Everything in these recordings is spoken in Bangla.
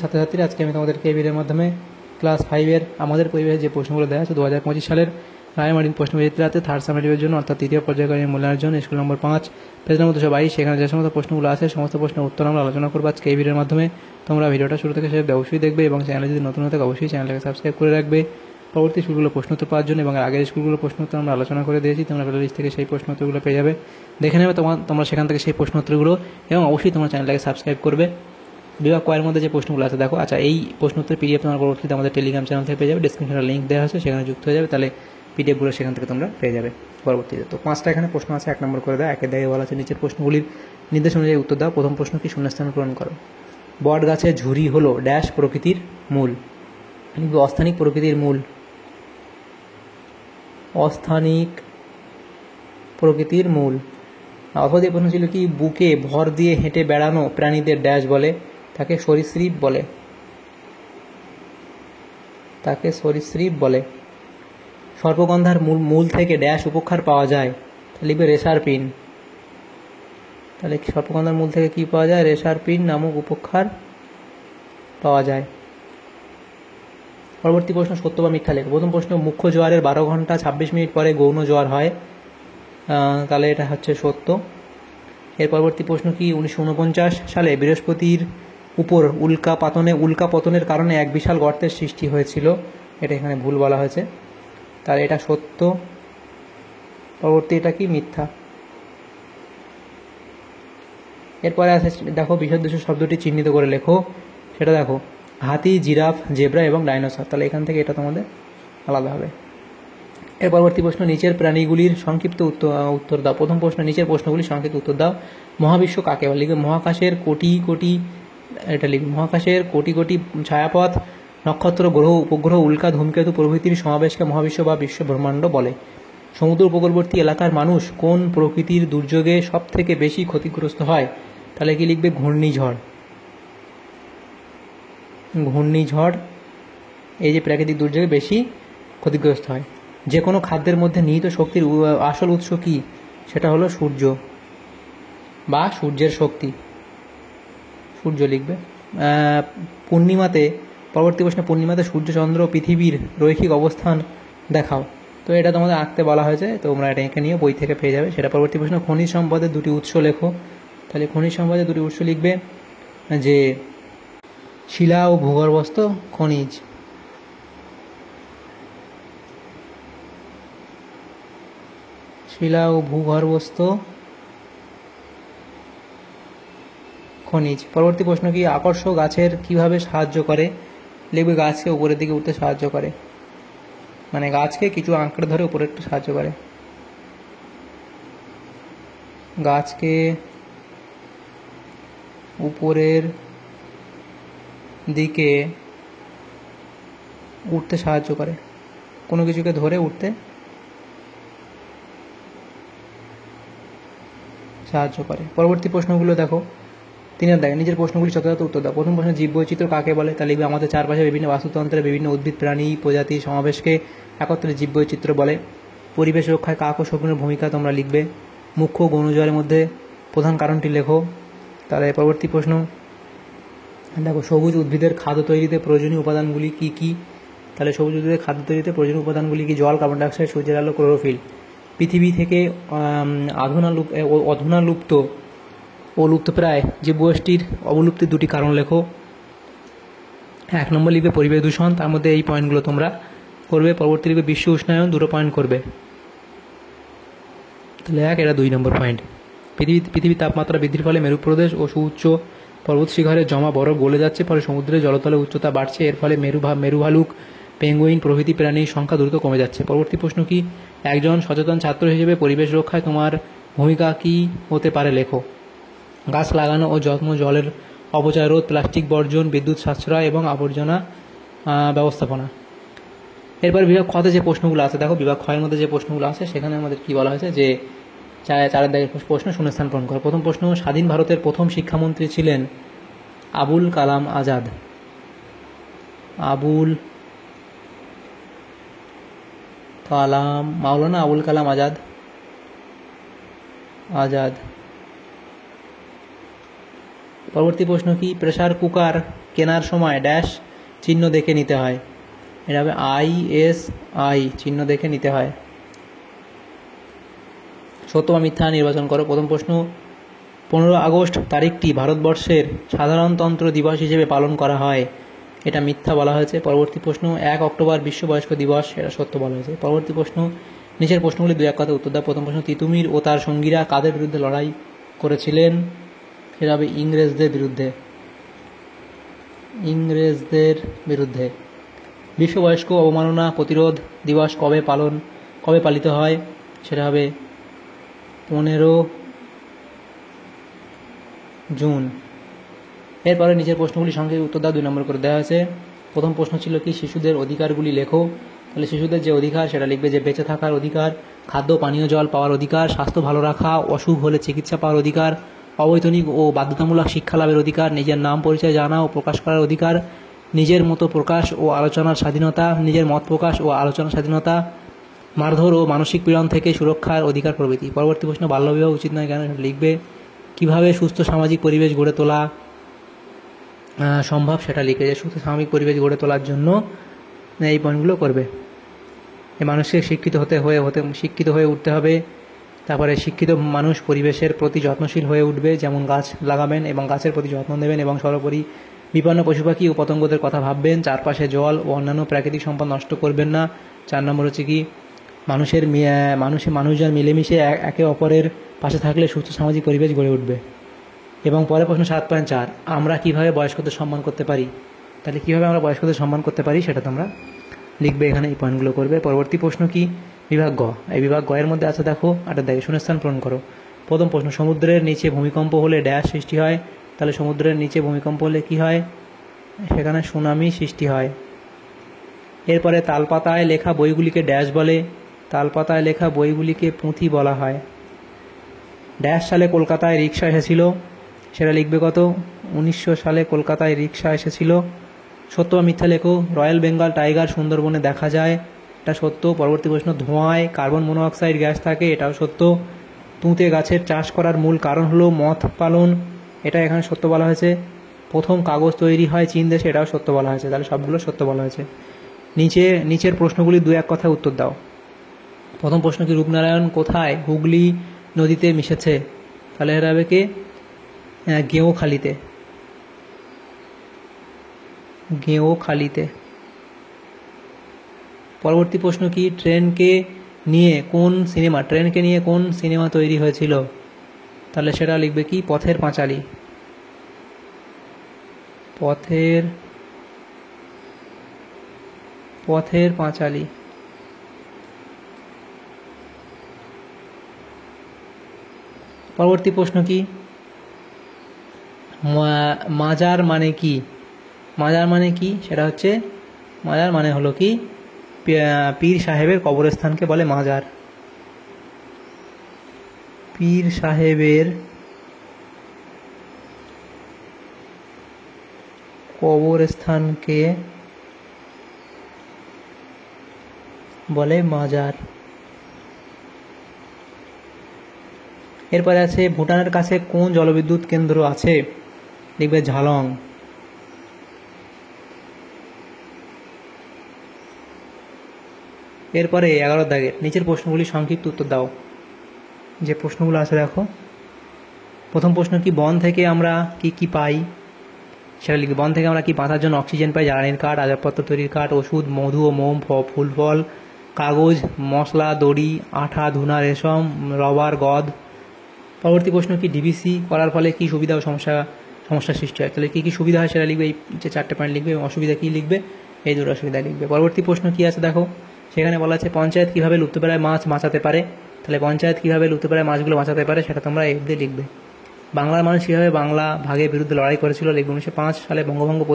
ছাত্রছাত্রীরা, আজকে আমি তোমাদেরকে এই ভিডিওর মাধ্যমে ক্লাস 5-এর আমাদের পরিবেশে যে প্রশ্নগুলো দেওয়া আছে 2025 সালের রায়মার্টিন প্রশ্নবিচিত্রাতে থার্ড সামেটিভের জন্য অর্থাৎ তৃতীয় পর্যায়কালীন মূল্যায়নের জন্য স্কুল নম্বর 5 পেজ নম্বর 222 সেখানে যে সমস্ত প্রশ্নগুলো আছে সমস্ত প্রশ্নের উত্তর আমরা আলোচনা করবো আজকে এই ভিডিওর মাধ্যমে। তোমরা ভিডিওটা শুরু থেকে শেষ অবশ্যই দেখবে এবং চ্যানেলে যদি নতুন হতে অবশ্যই চ্যানেলটাকে সাবস্ক্রাইব করে রাখবে পরবর্তী স্কুলগুলো প্রশ্নোত্তর পাওয়ার জন্য। এবং আগের স্কুলগুলো প্রশ্নোত্তর আমরা আলোচনা করে দিয়েছি, তোমরা প্লেলিস্ট থেকে সেই প্রশ্নোত্তরগুলো পেয়ে যাবে, দেখে নেবে তোমরা সেখান থেকে সেই প্রশ্নোত্তরগুলো, এবং অবশ্যই তোমরা চ্যানেলটাকে সাবস্ক্রাইব করবে। বিভাগ কয়ের মধ্যে যে প্রশ্নগুলো আছে দেখো, আচ্ছা এই প্রশ্নোত্তর পিডিএফ তোমার পরবর্তীতে আমাদের টেলিগ্রাম চ্যানেল থেকে পেয়ে যাবে, ডিসক্রিপশনে লিঙ্ক দেওয়া আছে, সেখানে যুক্ত হয়ে যাবে, তাহলে পিডিএফগুলো সেখান থেকে তোমরা পেয়ে যাবে পরবর্তীতে। তো 5টা এখানে প্রশ্ন আছে, 1 নম্বর করে দাও। 1-এর দাগে বলা আছে নিচের প্রশ্নগুলির নির্দেশ অনুযায়ী উত্তর দাও। প্রথম প্রশ্ন কি, শূন্যস্থান পূরণ করো। বট গাছের ঝুরি হলো ড্যাশ প্রকৃতির মূল, অস্থানিক প্রকৃতির মূল, অস্থানিক প্রকৃতির মূল। অথবা এই প্রশ্ন ছিল কি, বুকে ভর দিয়ে হেঁটে বেড়ানো প্রাণীদের ড্যাশ বলে, তাকে সরীসৃপ বলে, তাকে সরীসৃপ বলে। সর্পগন্ধার মূল থেকে ড্যাশ উপক্ষার পাওয়া যায়, তাহলে লিখবে রেসারপিন। তাহলে সর্পগন্ধার মূল থেকে কি পাওয়া যায়, রেসারপিন নামক উপক্ষার পাওয়া যায়। পরবর্তী প্রশ্ন, সত্য বা মিথ্যা লেখো। প্রথম প্রশ্ন, মুখ্য জোয়ারের 12 ঘন্টা 26 মিনিট পরে গৌণ জোয়ার হয়, তাহলে এটা হচ্ছে সত্য। এর পরবর্তী প্রশ্ন কি, 1949 সালে বৃহস্পতির উপর উল্কাপতনের কারণে এক বিশাল গর্তের সৃষ্টি হয়েছিল, এটা এখানে ভুল বলা হয়েছে, তাহলে এটা সত্য। পরবর্তী এটা কি, মিথ্যা। এরপরে আছে দেখো, বিসদৃশ শব্দটি চিহ্নিত করে লেখো, সেটা দেখো, হাতি, জিরাফ, জেব্রা এবং ডাইনোসর, তাহলে এখান থেকে এটা তোমাদের আলাদা হবে। এর পরবর্তী প্রশ্ন, নিচের প্রাণীগুলির সংক্ষিপ্ত উত্তর দাও। প্রথম প্রশ্ন, নিচের প্রশ্নগুলির সংক্ষিপ্ত উত্তর দাও। মহাবিশ্ব কাকে বলে, লিখবে মহাকাশের কোটি কোটি, এটা লিখবে মহাকাশের কোটি কোটি ছায়াপথ, নক্ষত্র, গ্রহ, উপগ্রহ, উল্কা, ধূমকেতু প্রভৃতির সমাবেশকে মহাবিশ্ব বা বিশ্ব ব্রহ্মাণ্ড বলে। সমুদ্র উপকূলবর্তী এলাকার মানুষ কোন প্রকৃতির দুর্যোগে সব থেকে বেশি ক্ষতিগ্রস্ত হয়, তাহলে কি লিখবে ঘূর্ণিঝড়। ঘূর্ণিঝড় এই যে প্রাকৃতিক দুর্যোগে বেশি ক্ষতিগ্রস্ত হয়। যে কোনো খাদ্যের মধ্যে নিহিত শক্তির আসল উৎস কি, সেটা হলো সূর্য বা সূর্যের শক্তি, সূর্য লিখবে। পূর্ণিমাতে, পরবর্তী প্রশ্নে, পূর্ণিমাতে সূর্য, চন্দ্র, পৃথিবীর রৈখিক অবস্থান দেখাও, তো এটা তোমাদের আঁকতে বলা হয়েছে, তোমরা এটা এঁকে নিয়ে বই থেকে পেয়ে যাবে। সেটা পরবর্তী প্রশ্ন, খনিজ সম্পদের 2টি উৎস লেখো, তাহলে খনিজ সম্পদের 2টি উৎস লিখবে যে শিলা ও ভূগর্ভস্থ খনিজ। শিলা ও ভূগর্ভস্থ খনিজ। পরবর্তী প্রশ্ন কি, আকর্ষ গাছের কিভাবে সাহায্য করে, লিখবে গাছকে উপরের দিকে উঠতে সাহায্য করে, মানে গাছকে কিছু আঁকড়ে ধরে উপরে একটু সাহায্য করে, গাছকে উপরের দিকে উঠতে সাহায্য করে, কোনো কিছুকে ধরে উঠতে সাহায্য করে। পরবর্তী প্রশ্নগুলো দেখো, 3-এর দাগে নিজের প্রশ্নগুলি যথাযথ উত্তর দাও। প্রথম প্রশ্ন, জীববৈচিত্র্য কাকে বলে, তা লিখবে আমাদের চারপাশে বিভিন্ন বাস্তুতন্ত্রের বিভিন্ন উদ্ভিদ, প্রাণী, প্রজাতি সমাবেশকে একত্রে জীববৈচিত্র্য বলে। পরিবেশ রক্ষায় কাক ও শকুনের ভূমিকা তোমরা লিখবে। মুখ্য গৌণ জোয়ারের মধ্যে প্রধান কারণটি লেখো। তাহলে পরবর্তী প্রশ্ন দেখো, সবুজ উদ্ভিদের খাদ্য তৈরিতে প্রয়োজনীয় উপাদানগুলি কী কী, তাহলে সবুজ উদ্ভিদের খাদ্য তৈরিতে প্রয়োজনীয় উপাদানগুলি কি, জল, কার্বন ডাইঅক্সাইড, সূর্যের আলো, ক্লোরোফিল। পৃথিবী থেকে অধুনালুপ্ত ও লুপ্তপ্রায় জীবগোষ্ঠীর অবলুপ্তির 2টি কারণ লেখো। 1 নম্বর লিখবে পরিবেশ দূষণ, তার মধ্যে এই পয়েন্টগুলো তোমরা করবে। পরবর্তী লিখবে বিশ্ব উষ্ণায়ন, 2টো পয়েন্ট করবে, তাহলে এটা 2 নম্বর পয়েন্ট। পৃথিবীর তাপমাত্রা বৃদ্ধির ফলে মেরুপ্রদেশ ও সুউচ্চ পর্বত শিখরে জমা বরফ গলে যাচ্ছে, ফলে সমুদ্রের জলতলের উচ্চতা বাড়ছে, এর ফলে মেরু ভালুক, পেঙ্গুইন প্রভৃতি প্রাণীর সংখ্যা দ্রুত কমে যাচ্ছে। পরবর্তী প্রশ্ন কি, একজন সচেতন ছাত্র হিসেবে পরিবেশ রক্ষায় তোমার ভূমিকা কী হতে পারে, লেখো। গাছ লাগানো ও যত্ন, জলের অপচয় রোধ, প্লাস্টিক বর্জন, বিদ্যুৎ সাশ্রয় এবং আবর্জনা ব্যবস্থাপনা। এরপর বিভাগ খতে যে প্রশ্নগুলো আছে দেখো, বিভাগ খয়ের মধ্যে যে প্রশ্নগুলো আছে সেখানে আমাদের কি বলা হয়েছে যে 4-এর দাগের প্রশ্ন, শূন্যস্থান পূরণ করো। প্রথম প্রশ্ন, স্বাধীন ভারতের প্রথম শিক্ষামন্ত্রী ছিলেন আবুল কালাম আজাদ। মাওলানা আবুল কালাম আজাদ। পরবর্তী প্রশ্ন কি, প্রেসার কুকার কেনার সময় ড্যাশ চিহ্ন দেখে নিতে হয়, এটা হবে ISI চিহ্ন দেখে নিতে হয়। সত্য বা মিথ্যা নির্বাচন করো। প্রথম প্রশ্ন, 15 আগস্ট তারিখটি ভারতবর্ষের সাধারণতন্ত্র দিবস হিসেবে পালন করা হয়, এটা মিথ্যা বলা হয়েছে। পরবর্তী প্রশ্ন, 1 অক্টোবর বিশ্ব বয়স্ক দিবস, এটা সত্য বলা হয়েছে। পরবর্তী প্রশ্ন, নিচের প্রশ্নগুলি 2-1 কথায় উত্তর দাও। প্রথম প্রশ্ন, তিতুমির ও তার সঙ্গীরা কাদের বিরুদ্ধে লড়াই করেছিলেন, সেটা হবে ইংরেজদের বিরুদ্ধে। ইংরেজদের বিরুদ্ধে। বিশ্ব বয়স্ক অবমাননা প্রতিরোধ দিবস কবে পালিত হয়, সেটা হবে 15 জুন। এরপরে নিচের প্রশ্নগুলি সংক্ষেপে উত্তর দাও, 2 নম্বর করে দেওয়া হয়েছে। প্রথম প্রশ্ন ছিল কি, শিশুদের অধিকারগুলি লেখো। তাহলে শিশুদের যে অধিকার সেটা লিখবে যে বেঁচে থাকার অধিকার, খাদ্য পানীয় জল পাওয়ার অধিকার, স্বাস্থ্য ভালো রাখা, অসুখ হলে চিকিৎসা পাওয়ার অধিকার, অবৈতনিক ও বাধ্যতামূলক শিক্ষা লাভের অধিকার, নিজের নাম পরিচয় জানা ও প্রকাশ করার অধিকার, নিজের মতো প্রকাশ ও আলোচনার স্বাধীনতা, নিজের মত প্রকাশ ও আলোচনার স্বাধীনতা, মারধর ও মানসিক পীড়ন থেকে সুরক্ষার অধিকার প্রভৃতি। পরবর্তী প্রশ্ন, বাল্যবিবাহ উচিত নয় কেন, লিখবে। কিভাবে সুস্থ সামাজিক পরিবেশ গড়ে তোলা সম্ভব, সেটা লিখে যে সুস্থ সামাজিক পরিবেশ গড়ে তোলার জন্য এই পয়েন্টগুলো করবে। এই মানুষকে শিক্ষিত হয়ে উঠতে হবে। তারপরে শিক্ষিত মানুষ পরিবেশের প্রতি যত্নশীল হয়ে উঠবে, যেমন গাছ লাগাবেন এবং গাছের প্রতি যত্ন নেবেন, এবং সর্বোপরি বিপন্ন পশু পাখি ও পতঙ্গদের কথা ভাববেন। চারপাশে জল ও অন্যান্য প্রাকৃতিক সম্পদ নষ্ট করবেন না। 4 নম্বর হচ্ছে কি, মানুষজন মিলেমিশে একে অপরের পাশে থাকলে সুস্থ সামাজিক পরিবেশ গড়ে উঠবে। এবং পরের প্রশ্ন 7.4, আমরা কিভাবে বয়স্কদের সম্মান করতে পারি। তাহলে কীভাবে আমরা বয়স্কদের সম্মান করতে পারি সেটা তোমরা লিখবে, এখানে এই পয়েন্টগুলো করবে। পরবর্তী প্রশ্ন কি, বিভাগ গ। এই বিভাগ গ এর মধ্যে আছে দেখো 8 দেখে শূন্যস্থান পূরণ করো। প্রথম প্রশ্ন, সমুদ্রের নিচে ভূমিকম্প হলে ড্যাশ সৃষ্টি হয়। তাহলে সমুদ্রের নিচে ভূমিকম্প হলে কি হয়, সেখানে সুনামি সৃষ্টি হয়। এরপরে তালপাতায় লেখা বইগুলিকে ড্যাশ বলে। তালপাতায় লেখা বইগুলিকে পুঁথি বলা হয়। ড্যাশ সালে কলকাতায় রিক্সা এসেছিল, সেটা লিখবে কত, 1900 সালে কলকাতায় রিক্সা এসেছিল। সত্য বা মিথ্যা লেখো। রয়্যাল বেঙ্গল টাইগার সুন্দরবনে দেখা যায়, এটা সত্য। পরবর্তী প্রশ্ন, ধোঁয়ায় কার্বন মনোঅক্সাইড গ্যাস থাকে, এটাও সত্য। তুঁতে গাছের চাষ করার মূল কারণ হলো মথ পালন, এটা এখানে সত্য বলা হয়েছে। প্রথম কাগজ তৈরি হয় চীন দেশে, এটাও সত্য বলা হয়েছে। তাহলে সবগুলো সত্য বলা হয়েছে। নিচের প্রশ্নগুলি 2-1 কথায় উত্তর দাও। প্রথম প্রশ্ন কি, রূপনারায়ণ কোথায় হুগলি নদীতে মিশেছে। তাহলে এরা হবে কি, গেঁওখালিতে। পরবর্তী প্রশ্ন কি, ট্রেনকে নিয়ে কোন সিনেমা তৈরি হয়েছিল। তাহলে সেটা লিখবে কি, পথের পাঁচালী। পথের পাঁচালী। পরবর্তী প্রশ্ন কি, মাজার মানে কি। সেটা হচ্ছে, মাজার মানে হলো কি, পীর সাহেবের কবরস্থানকে বলে মাজার। পীর সাহেবের কবরস্থানকে বলে মাজার। এরপরে আছে, ভুটানের কাছে কোন জলবিদ্যুৎ কেন্দ্র আছে, লিখবে ঝালং। এরপরে 11 দাগের নিচের প্রশ্নগুলি সংক্ষিপ্ত উত্তর দাও। যে প্রশ্নগুলো আছে দেখো। প্রথম প্রশ্ন কি, বন থেকে আমরা কি পাই, সেটা লিখবে। বন থেকে আমরা কি বাঁচার জন্য অক্সিজেন পাই, জ্বালানির কাঠ, আসবাবপত্র তৈরির কাঠ, ওষুধ, মধু ও মোম, ফুল ফল, কাগজ, মশলা, দড়ি, আঠা, ধুনা, রেশম, রবার, গদ। পরবর্তী প্রশ্ন কি, ডিবিসি করার ফলে কি সুবিধা ও সমস্যার সৃষ্টি হয়। তাহলে কি সুবিধা হয় সেটা লিখবে, এই যে 4টে পয়েন্ট লিখবে, এবং অসুবিধা কি লিখবে, এই 2টো অসুবিধা লিখবে। পরবর্তী প্রশ্ন কি আছে দেখো, সেখানে বলা আছে পঞ্চায়েত কীভাবে লুপ্তপ্রায় মাছ বাঁচাতে পারে। তাহলে পঞ্চায়েত কীভাবে লুপ্তপ্রায় মাছগুলো বাঁচাতে পারে সেটা তোমরা এই অবধি লিখবে। বাংলার মানুষ কীভাবে বাংলা ভাগের বিরুদ্ধে লড়াই করেছিল, লিখবে। 1905 সালে বঙ্গভঙ্গের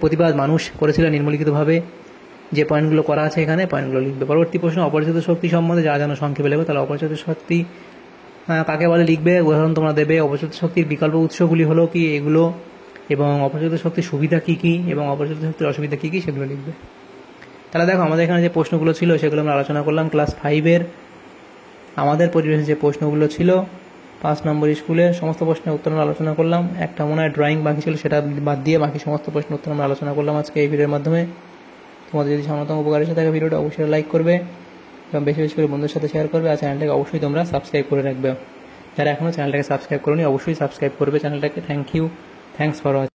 প্রতিবাদ মানুষ করেছিল নিম্নলিখিতভাবে। যে পয়েন্টগুলো করা আছে এখানে পয়েন্টগুলো লিখবে। পরবর্তী প্রশ্ন, অপরিচিত শক্তি সম্বন্ধে যা জানো সংক্ষেপে লিখবে। তাহলে অপরিচিত শক্তি কাকে বলে লিখবে, উদাহরণ তোমরা দেবে। অপরিচিত শক্তির বিকল্প উৎসগুলি হলো কি এগুলো, এবং অপরিচিত শক্তির সুবিধা কী কী এবং অপরিচিত শক্তির অসুবিধা কী কী সেগুলো লিখবে। তাহলে দেখো, আমাদের এখানে যে প্রশ্নগুলো ছিল সেগুলো আমরা আলোচনা করলাম। ক্লাস 5-এর আমাদের পরিবেশে যে প্রশ্নগুলো ছিল 5 নম্বর স্কুলের সমস্ত প্রশ্নের উত্তর আমরা আলোচনা করলাম। একটা মনে হয় ড্রয়িং বাকি ছিল, সেটা বাদ দিয়ে বাকি সমস্ত প্রশ্নের উত্তর আমরা আলোচনা করলাম আজকে এই ভিডিওর মাধ্যমে। তোমাদের যদি সামান্যতম উপকার এসে থাকে ভিডিওটা অবশ্যই লাইক করবে এবং বেশি বেশি করে বন্ধুদের সাথে শেয়ার করবে। আর চ্যানেলটাকে অবশ্যই তোমরা সাবস্ক্রাইব করে রাখবে। যারা এখনও চ্যানেলটাকে সাবস্ক্রাইব করোনি অবশ্যই সাবস্ক্রাইব করবে চ্যানেলটাকে। Thanks for watching.